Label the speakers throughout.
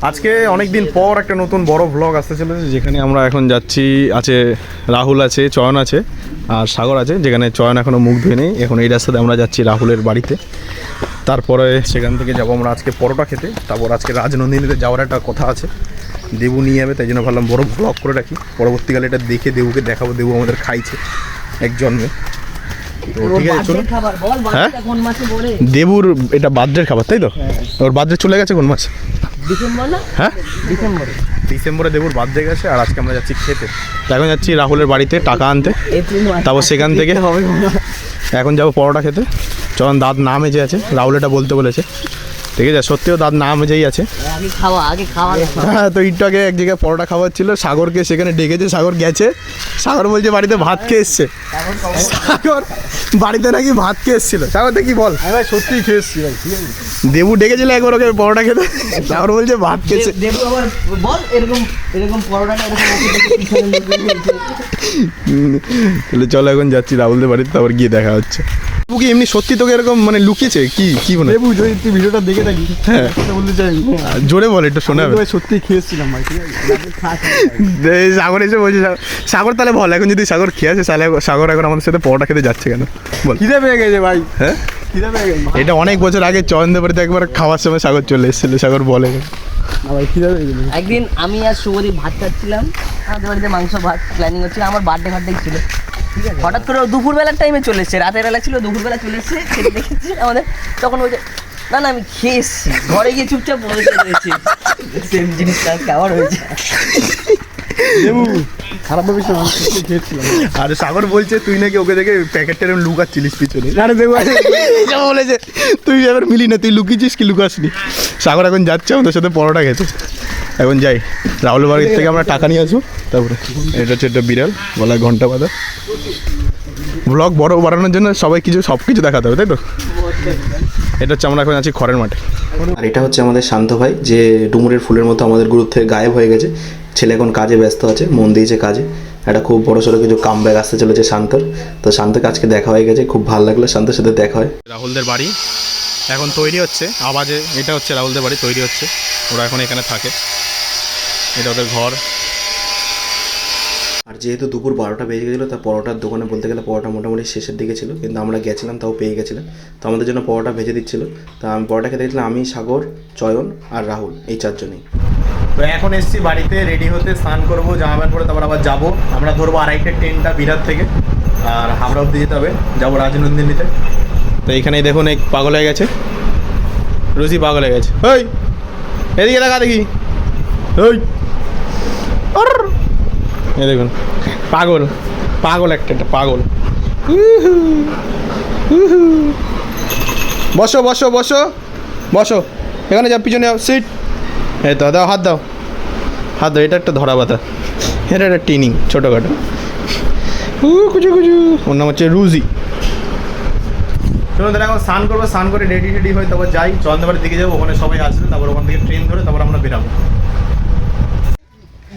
Speaker 1: আজকে অনেক দিন পর একটা নতুন বড় ভ্লগ আসতে চলেছে, যেখানে আমরা এখন যাচ্ছি। আছে রাহুল আছে, চয়ন আছে আর সাগর আছে। যেখানে চয়ন এখনও মুখ ধুয়ে নেই। এখন এই রাস্তাতে আমরা যাচ্ছি রাহুলের বাড়িতে। তারপরে সেখান থেকে যাবো আমরা আজকে পরোটা খেতে। তারপর আজকে রাজনন্দিনীতে যাওয়ার একটা কথা আছে, দেবু নিয়ে যাবে, তাই জন্য ভাবলাম বড় ভ্লগ করে রাখি। পরবর্তীকালে এটা দেখে দেবুকে দেখাবো, দেবু আমাদের খাইছে এক জন্মে। তো ঠিক আছে, চলো। হ্যাঁ, দেবুর এটা বার্থডের খাবার, তাই তো? ওর বার্থডে চলে গেছে কোন মাস? হ্যাঁ, ডিসেম্বরে দেবুর বার্থডে গেছে। আর আজকে আমরা যাচ্ছি খেতে। এখন যাচ্ছি রাহুলের বাড়িতে টাকা আনতে। তারপর সেখান থেকে এখন যাবো পরোটা খেতে। চয়ন দাঁত না মেজে আছে, রাহুল এটা বলতে বলেছে। ঠিক আছে, সত্যিও দাঁত না মেজেই আছে। হ্যাঁ, তো একটু আগে এক জায়গায় পরোটা খাওয়ার ছিল, সাগরকে সেখানে ডেকেছে। সাগর গেছে। সাগর বলছে বাড়িতে ভাত খেয়ে এসছে। সাগর বাড়িতে নাকি ভাত খেয়ে এসছিল। সাগর দেখি বল।
Speaker 2: ভাই সত্যিই খেয়ে এসছি ভাই।
Speaker 1: দেবু ডেকেছিল একবার ওকে পরোটা খেতে, সাগর বলছে ভাত খেয়েছে।
Speaker 3: দেবু আবার বল এরকম পরোটাটা
Speaker 1: তাহলে চলো এখন যাচ্ছি রাহুলদের বাড়িতে, তারপর গিয়ে দেখা হচ্ছে। দেবু কি এমনি সত্যি তোকে এরকম মানে লুকিয়েছে কি মনে?
Speaker 2: দেবু যদি তুই ভিডিওটা দেখে থাকি, হ্যাঁ বলতে চাই,
Speaker 1: জোরে বল, একটু শোনাবে।
Speaker 2: ভাই সত্যিই খেয়ে এসছিলাম ভাই। ঠিক আছে,
Speaker 1: সাগর এসে বলছে, সাগর তাহলে বল, এখন যদি সাগর খেয়ে আসে তাহলে সাগর এখন আমাদের সাথে পরোটা খেতে যাচ্ছে কেন বল?
Speaker 2: খিদে পেয়ে গেছে ভাই।
Speaker 1: হ্যাঁ,
Speaker 2: খিদে পেয়ে গেছে।
Speaker 1: এটা অনেক বছর আগে চয়নদের বাড়িতে একবার খাওয়ার সময় সাগর চলে এসেছিল। সাগর বলে
Speaker 2: ভাই খিদে পেয়ে গেছে।
Speaker 3: একদিন আমি আর শুভদীপ ভাত খাচ্ছিলাম, আমাদের বাড়িতে মাংস ভাত প্ল্যানিং হচ্ছিল, আমার বার্থডে ছিল। ঠিক আছে, হঠাৎ করে দুপুরবেলার টাইমে চলে এসছে, রাতের বেলা ছিল, দুপুরবেলা চলে এসছে, খেতে দেখেছি আমাদের। তখন বলছে না আমি খেয়ে এসছি, ঘরে গিয়ে চুপচাপ বলে রয়েছি সেম জিনিসটা কেমন হয়েছে।
Speaker 2: দেবু খারাপ ভাবিস না, খেয়েছিলাম।
Speaker 1: আর সাগর বলছে তুই নাকি ওকে দেখে প্যাকেটটা এরকম লুকাচ্ছিলিস পিছনে।
Speaker 2: আরে দেবু
Speaker 1: বলেছে তুই এবার মিলি না, তুই লুকিয়েছিস কি লুকাসনি। সাগর এখন যাচ্ছে আমাদের সাথে পরোটা খেতে। এখন যাই রাহুলের বাড়ির থেকে আমরা টাকা নিয়ে আসবো। তারপরে এটা হচ্ছে একটা বিড়াল, গলায় ঘন্টা বাঁধা। ব্লগ বড় বাড়ানোর জন্য সবাই সব কিছু দেখাতে হবে, তাই তো? এটা হচ্ছে আমরা এখন আছি খড়ের মাঠে।
Speaker 4: আর এটা হচ্ছে আমাদের শান্ত ভাই, যে ডুমুরের ফুলের মতো আমাদের গ্রুপ থেকে গায়েব হয়ে গেছে। ছেলে এখন কাজে ব্যস্ত আছে, মন দিয়েছে কাজে। একটা খুব বড় সড়ো কিছু কাম ব্যাক আসতে চলেছে শান্তর। তো শান্তকে আজকে দেখা হয়ে গেছে, খুব ভালো লাগলো শান্তর সাথে দেখা হয়।
Speaker 1: রাহুলদের বাড়ি এখন তৈরি হচ্ছে, আওয়াজে এটা হচ্ছে রাহুলদের বাড়ি তৈরি হচ্ছে। ওরা এখন এখানে থাকে, এটা ওদের ঘর।
Speaker 4: আর যেহেতু দুপুর 12টা বেজে গেছিলো, তা পরোটার দোকানে বলতে গেলে পরোটা মোটামুটি শেষের দিকে ছিল, কিন্তু আমরা গেছিলাম তাও পেয়ে গেছিলাম। তো আমাদের জন্য পরোটা ভেজে দিচ্ছিলো। তা আমি পরোটা খেতে গেছিলাম, আমি, সাগর, চয়ন আর রাহুল, এই চারজনেই।
Speaker 1: তো এখন এসছি বাড়িতে রেডি হতে, স্নান করবো, জামা প্যান্ট পরে তারপর আবার যাবো। আমরা ধরবো আড়াইটে ট্রেনটা বিরাট থেকে, আর হাওড়া অব্দি যেতে হবে, যাবো রাজনন্দিনীতে। তো এইখানেই দেখুন এক পাগল হয়ে গেছে, রুচি পাগল হয়ে গেছে। ওই এদিকে দেখা দেখি, ওই এ দেখুন পাগল পাগল একটা পাগল। বসো বসো বসো বসো, এখানে যা, পিছনে যাও, সিট। এই তো দাও, হাত দাও, হাত দাও। এটা একটা ধরা পাতা, এটা একটা টিনিং ছোটোখাটো। কুচু কুচু, ওর নাম হচ্ছে রুজি। চলুন তাহলে এখন স্নান করবো, স্নান করে রেডি হয়ে তারপর যাই চন্দ্রবাড়ির দিকে যাবো। ওখানে সবাই আসবে, তারপর ওখান থেকে ট্রেন ধরে তারপর আমরা বেরাবো।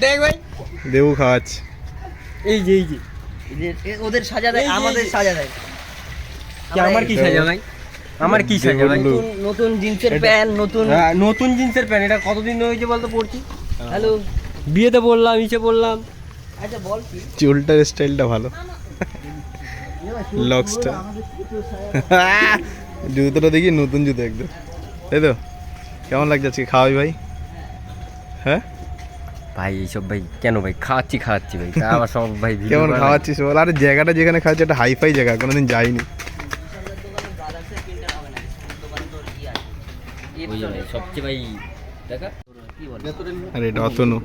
Speaker 3: দেখ ভাই,
Speaker 1: দেবু খাওয়াচ্ছে।
Speaker 2: এই যে
Speaker 3: ওদের সাজা দেয়, আমাদের সাজা দেয়।
Speaker 2: আমার কি সাজা ভাই? আমার কি সাজা ভাই?
Speaker 3: নতুন জিন্সের প্যান্ট,
Speaker 2: নতুন জিন্সের প্যান্ট। এটা কতদিন হয়েছে বলতো পড়ছি?
Speaker 3: হ্যালো,
Speaker 2: বিয়েতে বললাম, ইসে বললাম।
Speaker 3: আচ্ছা বল কি
Speaker 1: চুলটার স্টাইলটা ভালো, লকস্টার। জুতোটা দেখি নতুন জুতো একদম, তাই তো? কেমন লাগছে আজকে খাওয়াই ভাই? হ্যাঁ
Speaker 5: ভাই এইসব ভাই কেন ভাই খাওয়াচ্ছি ভাই, তা আবার সব ভাই
Speaker 1: কেমন খাওয়াচ্ছিস বল? আরে জায়গাটা যেখানে খাওয়াচ্ছি একটা হাইফাই জায়গা, কোনোদিন যাইনি।
Speaker 5: সবচেয়ে ভাই দেখা
Speaker 1: আরে এটা অতনু।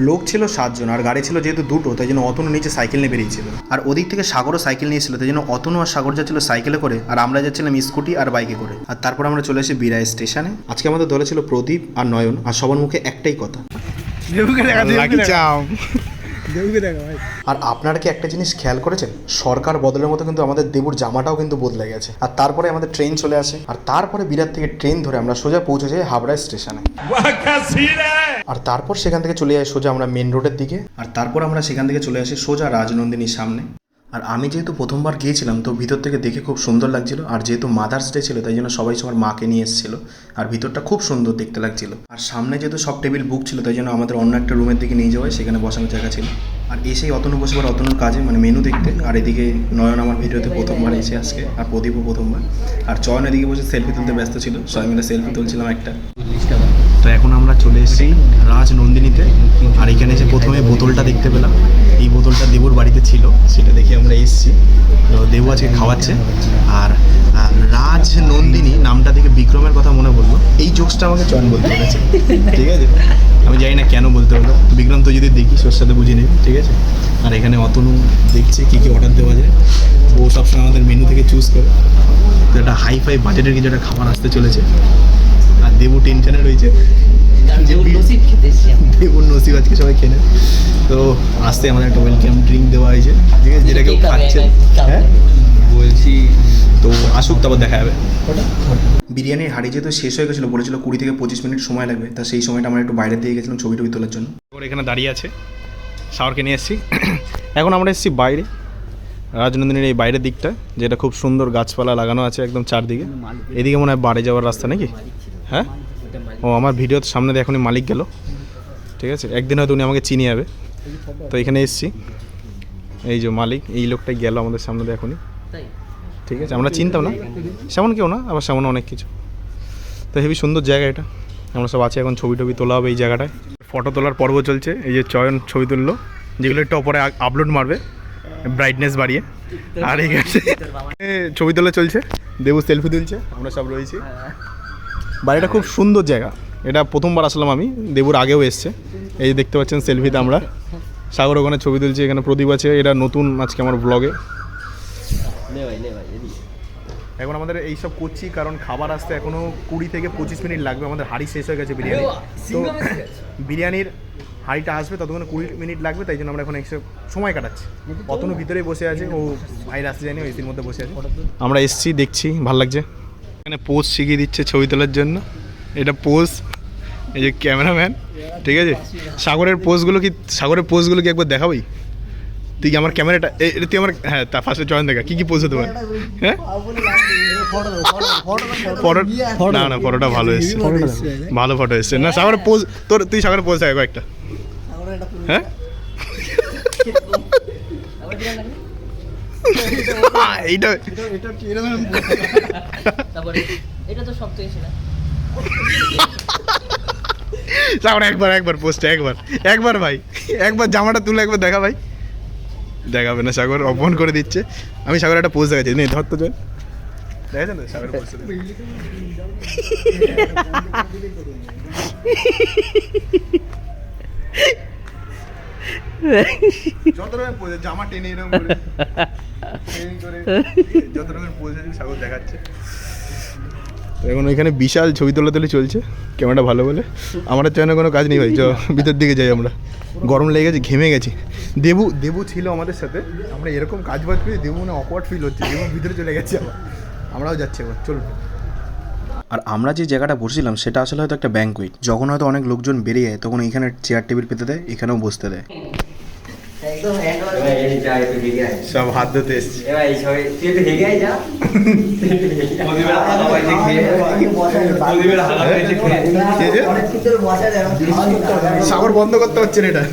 Speaker 4: লোক ছিল 7 জন, আর গাড়ি ছিল যেহেতু দুটো, তাই জন্য অতনু নিচে সাইকেল নিয়ে বেরিয়েছিল। আর ওদিক থেকে সাগরও সাইকেল নিয়েছিল, তাই জন্য অতনু আর সাগর যাচ্ছিল সাইকেলে করে, আর আমরা যাচ্ছিলাম স্কুটি আর বাইকে করে। আর তারপর আমরা চলে এসেছি বিরাই স্টেশনে। আজকে আমাদের দলে ছিল প্রদীপ আর নয়ন, আর সবার মুখে একটাই কথা, আর আপনারা কি একটা জিনিস খেয়াল করেছেন? সরকার বদলের মতো কিন্তু আমাদের দেবুর জামাটাও কিন্তু বদলে গেছে। আর তারপরে আমাদের ট্রেন চলে আসে, আর তারপরে বিরাট থেকে ট্রেন ধরে আমরা সোজা পৌঁছে যাই হাবড়া স্টেশনে। আর তারপর সেখান থেকে চলে যাই সোজা আমরা মেন রোডের দিকে, আর তারপর আমরা সেখান থেকে চলে আসি সোজা রাজনন্দিনীর সামনে। আর আমি যেহেতু প্রথমবার গিয়েছিলাম তো ভিতর থেকে দেখে খুব সুন্দর লাগছিল, আর যেহেতু মাদার্স ডে ছিল তাই জন্য সবাই সবার মাকে নিয়ে এসেছিলো, আর ভিতরটা খুব সুন্দর দেখতে লাগছিল। আর সামনে যেহেতু সব টেবিল বুক ছিল তাই জন্য আমাদের অন্য একটা রুমের দিকে নিয়ে যাওয়ায় সেখানে বসানোর জায়গা ছিল। আর এসেই অতনু বসেবার অতনুর কাজে মানে মেনু দেখতে, আর এদিকে নয়ন আমার ভিডিওতে প্রথমবার এসে আজকে, আর প্রদীপও প্রথমবার, আর চয়ন এদিকে বসে সেলফি তুলতে ব্যস্ত ছিল, সবাই মিলে সেলফি তুলছিলাম একটা। তো এখন আমরা চলে এসেছি রাজনন্দিনীতে, আর এখানে যে প্রথমে বোতলটা দেখতে পেলাম, এই বোতলটা দেবুর বাড়িতে ছিল, সেটা দেখে আমরা এসেছি। তো দেবু আজকে খাওয়াচ্ছে। আর রাজনন্দিনী নামটা দেখে বিক্রমের কথা মনে পড়লো, এই জোকসটা আমাকে চয়ন বলতে হয়েছে, ঠিক আছে? আমি জানি না কেন বলতে হলো, বিক্রম তো যদি দেখিস ওর সাথে বুঝে নেবে, ঠিক আছে? আর এখানে অতনু দেখছে কী কী অর্ডার দেওয়া যায়, ও সবসময় আমাদের মেনু থেকে চুজ করে। তো একটা হাই ফাই বাজেটের কিছু একটা খাবার আসতে চলেছে, আর দেবু টেনশনে রয়েছে, দেবুর নসিব আজকে সবাই খেয়ে নেয়। তো আসতে আমাদের একটা ওয়েলকাম ড্রিঙ্ক দেওয়া হয়েছে, ঠিক আছে, যেটা কেউ খাচ্ছে। হ্যাঁ বলছি, তো আসুক তারপর দেখা যাবে। বিরিয়ানির হাঁড়ি যেহেতু শেষ হয়ে গেছিলো, বলেছিল 20 থেকে 25 মিনিট সময় লাগবে, তা সেই সময়টা আমরা একটু বাইরে দিয়ে গেছিলাম ছবি টবি তোলার জন্য। ওর এখানে দাঁড়িয়ে আছে, শাওয়ারকে নিয়ে এসেছি। এখন আমরা এসেছি বাইরে, রাজনন্দিনীর এই বাইরের দিকটা, যেটা খুব সুন্দর গাছপালা লাগানো আছে একদম চারদিকে। এদিকে মনে হয় বাড়ি যাওয়ার রাস্তা নাকি? হ্যাঁ, ও আমার ভিডিওর সামনে দিয়ে এখনই মালিক গেল, ঠিক আছে, একদিন হয়তো উনি আমাকে চিনিয়ে যাবে। তো এখানে এসেছি, এই যে মালিক, এই লোকটাই গেল আমাদের সামনে দিয়ে এখনই, ঠিক আছে, আমরা চিনতাম না, সেমন কেউ না, আবার সেমন অনেক কিছু। তো হেবি সুন্দর জায়গা এটা, আমরা সব আছি, এখন ছবি টবি তোলা হবে এই জায়গাটায়। ফটো তোলার পর্ব চলছে, এই যে চয়ন ছবি তুললো, যেগুলো একটু পরে আপলোড মারবে ব্রাইটনেস বাড়িয়ে। আর এই গেছে ছবি তোলা চলছে, দেবু সেলফি তুলছে, আমরা সব রয়েছি। বাড়িটা খুব সুন্দর জায়গা, এটা প্রথমবার আসলাম আমি, দেবুর আগেও এসছে। এই যে দেখতে পাচ্ছেন সেলফিতে আমরা, সাগর ওখানে ছবি তুলছি, এখানে প্রদীপ আছে, এটা নতুন আজকে আমার ব্লগে। এখন আমাদের এইসব করছি কারণ খাবার আসতে এখনও 20 থেকে 25 মিনিট লাগবে, আমাদের হাঁড়ি শেষ হয়ে গেছে বিরিয়ানি। তো বিরিয়ানির হাঁড়িটা আসবে ততক্ষণে 20 মিনিট লাগবে, তাই জন্য আমরা এখন এইসব সময় কাটাচ্ছি। অতনু ভিতরেই বসে আছে, ও বাইরে আসতে যায়নি, এসির মধ্যে বসে আছে। আমরা এসছি, দেখছি, ভালো লাগছে। এখানে পোজ শিখিয়ে দিচ্ছে ছবি তোলার জন্য, এটা পোজ, এই যে ক্যামেরাম্যান, ঠিক আছে। সাগরের পোজগুলো কি একবার দেখাবই? তুই কি আমার ক্যামেরাটা তুই আমার, হ্যাঁ, তা ফার্স্টে চয়ন দেখা কী কী পোজ হতে পারে। হ্যাঁ, ফটো না ফটোটা ভালো এসছে, ভালো ফটো এসছে না। সাগরের পোজ, তুই সাগরের পোজ দেখা কয়েকটা। হ্যাঁ, এইটা সাগর একবার পোস্টে একবার ভাই, একবার জামাটা তুলে একবার দেখা ভাই। দেখাবে না, সাগর অপমান করে দিচ্ছে। আমি সাগর একটা পোজ দেখাচ্ছি, নেই ধর তো চল, দেখেছেন তো সাগর পোজ। যত রকমের পোজ, জামা টেনে এরকম করে যত রকমের পোজ আছে সাগর দেখাচ্ছে। এখন ওইখানে বিশাল ছবি তোলাতুলি চলছে, ক্যামেরাটা ভালো বলে। আমার চ্যানেলে কোনো কাজ নেই ভাই, ভিতর দিকে যাই আমরা, গরম লেগে গেছে, ঘেমে গেছি। দেবু ছিল আমাদের সাথে, আমরা এরকম কাজ বাজ করি, দেবু না অকওয়ার্ড ফিল হচ্ছে, দেবু ভিতরে চলে গেছে, আমরাও যাচ্ছি এবার, চলুন। আর আমরা যে জায়গাটা বসেছিলাম সেটা আসলে হয়তো একটা ব্যাঙ্কুয়েট, যখন হয়তো অনেক লোকজন বেরিয়ে যায় তখন এখানে চেয়ার টেবিল পেতে দেয়, এখানেও বসতে দেয়। সব হাত ধুতে এসছি, সাগর বন্ধ করতে হচ্ছে না এটা,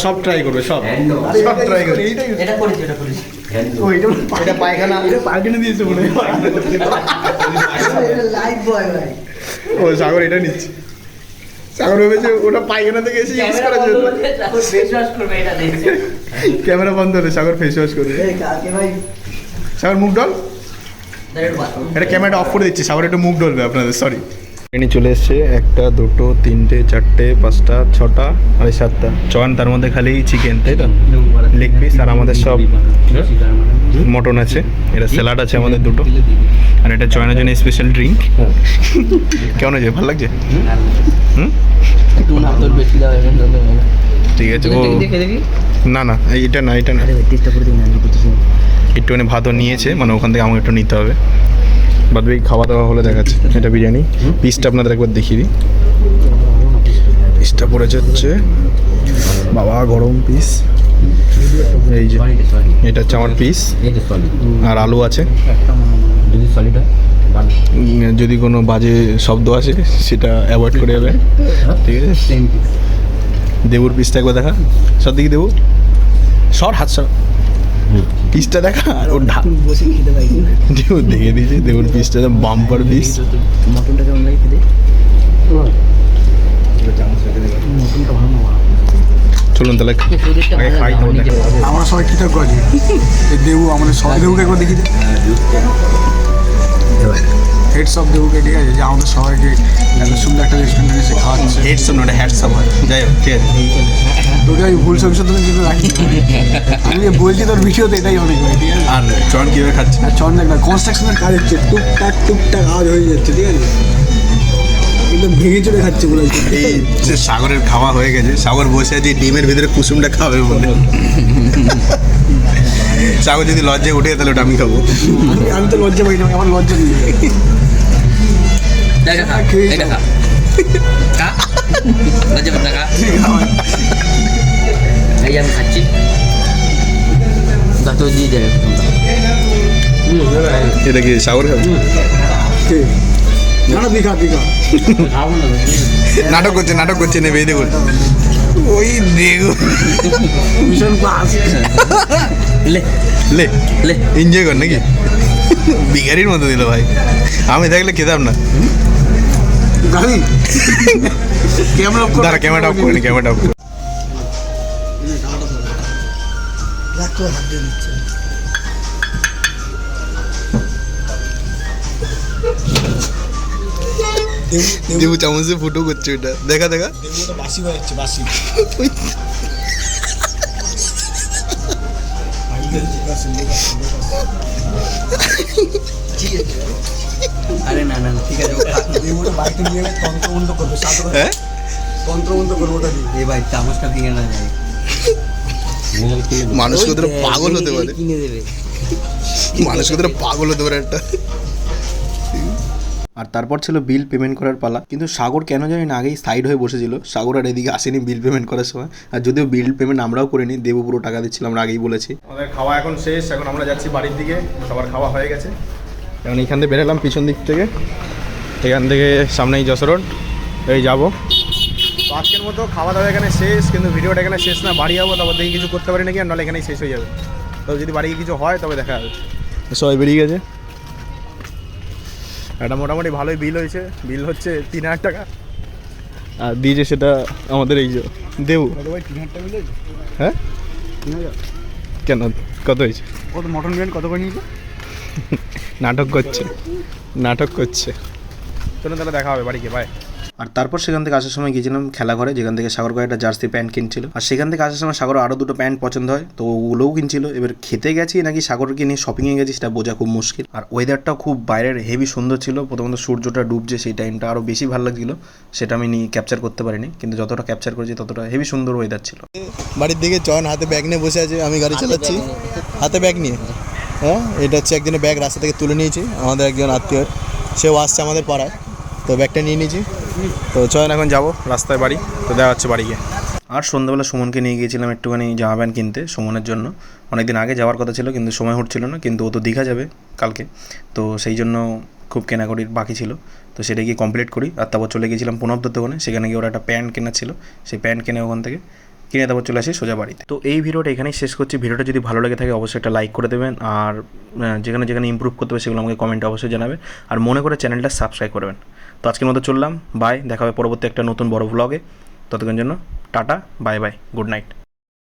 Speaker 4: সব ট্রাই করবে, সব ট্রাই করবে। এটা পায়খানা দিয়েছে মনে হয়। ও সাগর এটা নিচ্ছে, সাগর ভেবেছে ওটা পায়খানা থেকে এসে ইউজ করার জন্য। ক্যামেরা বন্ধ হলে সাগর ফেস ওয়াশ করবে। সাগর মুখ ডল, এটা ক্যামেরাটা অফ করে দিচ্ছি, সাগর একটু মুখ ডলবে আপনাদের, সরি। ট্রেনে চলে এসছে, 1টা 2টো 3টে 4টে 5টা 6টা আর 7টা চয়ন, তার মধ্যে খালি চিকেন, তাই তো, লেগ পিস, আর আমাদের সব মটন আছে, এটা স্যালাড আছে আমাদের 2টো, আর এটা চয়নের জন্য স্পেশাল ড্রিঙ্ক। কেমন আছে, ভালো লাগছে? ঠিক আছে, ও না এটা না একটুখানি ভাতও নিয়েছে, মানে ওখান থেকে আমাকে একটু নিতে হবে, বাদ বাকি খাওয়া দাওয়া হলে দেখাচ্ছে। এটা বিরিয়ানি পিসটা আপনাদের একবার দেখিয়ে দিই,
Speaker 1: পিসটা পড়েছে হচ্ছে বাবা গরম পিস, এই যে এটা হচ্ছে আমার পিস, আর আলু আছে। যদি কোনো বাজে শব্দ আসে সেটা অ্যাভয়েড করে যাবে, ঠিক আছে। দেবুর পিসটা একবার দেখা, সব দিকে দেবু সর হাত সর, পিসটা দেখা। আর ওর
Speaker 3: বসে খেতে পাই
Speaker 1: দেবু দেখে দিয়েছে দেবুর পিসটা বাম্পার পিস।
Speaker 3: মটনটা কেমন লাগে খেতে? মটনটা ভালো না,
Speaker 1: চলুন তাহলে
Speaker 3: তোদেরটা ভালো লাগে, আমার নিজের ভালো লাগে।
Speaker 6: আমরা সবাই কৃতজ্ঞ আছি। দেবু আমাদের সব দেবুকে একবার দেখি, হেডস অফ দেবুকে, ঠিক আছে, যে আমাদের সবাইকে এত সুন্দর একটা রেস্টুরেন্টে এসে খাওয়াচ্ছে।
Speaker 1: হেডসম নট হ্যাটসম হয়, যাই হোক ঠিক আছে।
Speaker 6: তোকে আমি ভুল সংশোধন কিন্তু রাখি, আমি যে বলছি তোর ভিডিওতে এটাই অনেক হয়, ঠিক আছে।
Speaker 1: আর চয়ন কীভাবে খাচ্ছে?
Speaker 6: আর চন্দ্র একটা কনস্ট্রাকশনের কাজ হচ্ছে, টুকটাক আওয়াজ হয়ে যাচ্ছে, ঠিক আছে, একদম ভেঙে চড়ে খাচ্ছে বলে।
Speaker 1: এই যে সাগরের খাওয়া হয়ে গেছে, সাগর বসে আছে ডিমের ভিতরে কুসুমটা খাবে বলে। সাগর যদি লজ্জায় উঠে তাহলে ওটা আমি খাবো।
Speaker 6: আমি তো লজ্জা পাই না, আমার লজ্জা নেই।
Speaker 3: দেখা খা, এটা খা, খা, লজ্জা পাস না, খা। এই আমি খাচ্ছি, তো দিয়ে দেবে।
Speaker 1: এটা কি সাগর খাবে?
Speaker 6: না দিঘা
Speaker 1: নাটক করছে নেবে, এই দেখুন ওই দেখুন
Speaker 6: ভীষণ ক্লাস।
Speaker 3: লে
Speaker 1: লে
Speaker 3: লে
Speaker 1: এনজয় কর নাকি? বিহারির মতো দিল ভাই, আমি থাকলে খেতাম না।
Speaker 6: গাড়ি
Speaker 1: দাঁড়া ক্যামেরাটা অফ করে নি, ক্যামেরাটা অফ করে। দেবু চামচে ফুটো করছে ওটা, দেখা দেখা।
Speaker 6: বাসি হয়ে যাচ্ছে, বাসি।
Speaker 3: আরে না না ঠিক আছে,
Speaker 6: দেবুটা বাড়িতে নিয়ে তন্ত্রমন্ত্র করবে,
Speaker 1: হ্যাঁ
Speaker 6: তন্ত্রমন্ত্র করবো ওটা দিয়ে।
Speaker 3: এই ভাই চামচটা ভেঙে না যায়,
Speaker 1: মানুষ কতটা পাগল হতে পারে,
Speaker 3: কিনে দেবে।
Speaker 1: মানুষ কতটা পাগল হতে পারে একটা।
Speaker 4: আর তারপর ছিল বিল পেমেন্ট করার পালা, কিন্তু সাগর কেন জানি না আগেই সাইড হয়ে বসেছিল। সাগর আর এদিকে আসেনি বিল পেমেন্ট করার সময়, আর যদিও বিল পেমেন্ট আমরাও করিনি, দেবু পুরো টাকা দিচ্ছিল, আমরা আগেই বলেছি।
Speaker 1: আমাদের খাওয়া এখন শেষ, এখন আমরা যাচ্ছি বাড়ির দিকে, সবার খাওয়া হয়ে গেছে। এখন এইখান থেকে বেরোলাম পিছন দিক থেকে, এখান থেকে সামনেই যশোর রোড, এই যাবো। তো আজকের মতো খাওয়া দাওয়া এখানে শেষ, কিন্তু ভিডিওটা এখানে শেষ না, বাড়ি যাবো, তারপর দেখি কিছু করতে পারি নাকি, আর নাহলে এখানেই শেষ হয়ে যাবে। তো যদি বাড়ি কিছু হয় তবে দেখা যাবে। সবাই বেরিয়ে গেছে, একটা মোটামুটি ভালোই বিল হয়েছে, বিল হচ্ছে 3000 টাকা, আর দিয়েছে সেটা আমাদের এই যে দেবু। হ্যাঁ কেন কত হয়েছে?
Speaker 6: কত মটন বিরিয়ানি কত করে নিয়েছে?
Speaker 1: নাটক করছে। চলুন তাহলে দেখা হবে বাড়িকে, বাই।
Speaker 4: আর তারপর সেখান থেকে আসার সময় গিয়েছিলাম খেলাঘরে, যেখান থেকে সাগর কয়েকটা জার্সি প্যান্ট কিনছিল। আর সেখান থেকে আসার সময় সাগর আরও দুটো প্যান্ট পছন্দ হয়, তো ওগুলোও কিনছিল। এবার খেতে গেছি নাকি সাগরকে নিয়ে শপিংয়ে গেছি সেটা বোঝা খুব মুশকিল। আর ওয়েদারটাও খুব বাইরের হেভি সুন্দর ছিল, প্রথমত সূর্যটা ডুবছে সেই টাইমটা আরও বেশি ভালো লাগছিল, সেটা আমি নিয়ে ক্যাপচার করতে পারিনি, কিন্তু যতটা ক্যাপচার করেছি ততটা হেভি সুন্দর ওয়েদার ছিল।
Speaker 1: বাড়ির দিকে চয়ন হাতে ব্যাগ নিয়ে বসে আছে, আমি গাড়ি চালাচ্ছি হাতে ব্যাগ নিয়ে। হ্যাঁ এটা হচ্ছে একজনের ব্যাগ রাস্তা থেকে তুলে নিয়েছি, আমাদের একজন আত্মীয়, সেও আসছে আমাদের পাড়ায়, তো ব্যাগটা নিয়ে নিয়েছি। তো চয়ন এখন যাবো রাস্তায় বাড়ি, তো দেখা হচ্ছে বাড়ি গিয়ে।
Speaker 4: আর সন্ধ্যাবেলা সুমনকে নিয়ে গিয়েছিলাম একটুখানি জামা প্যান্ট কিনতে সুমনের জন্য। অনেকদিন আগে যাওয়ার কথা ছিল কিন্তু সময় হচ্ছিল না, কিন্তু ও তো দীঘা যাবে কালকে, তো সেই জন্য খুব কেনাকাটির বাকি ছিল, তো সেটা গিয়ে কমপ্লিট করি। আর তারপর চলে গিয়েছিলাম পুনবদত্ত দোকানে, সেখানে গিয়ে ওরা একটা প্যান্ট কেনার ছিল, সেই প্যান্ট কিনে ওখান থেকে কিনে তারপর চলে আসি সোজা বাড়িতে। তো এই ভিডিওটা এখানেই শেষ করছি। ভিডিওটা যদি ভালো লেগে থাকে অবশ্যই একটা লাইক করে দেবেন, আর যেখানে যেখানে ইমপ্রুভ করতে হবে সেগুলো আমাকে কমেন্টে অবশ্যই জানাবেন, আর মনে করে চ্যানেলটা সাবস্ক্রাইব করবেন। তো আজকের মতো চললাম, বাই, দেখা হবে পরবর্তী একটা নতুন বড় ভ্লগে। ততক্ষণ জন্য tata, bye bye, good night.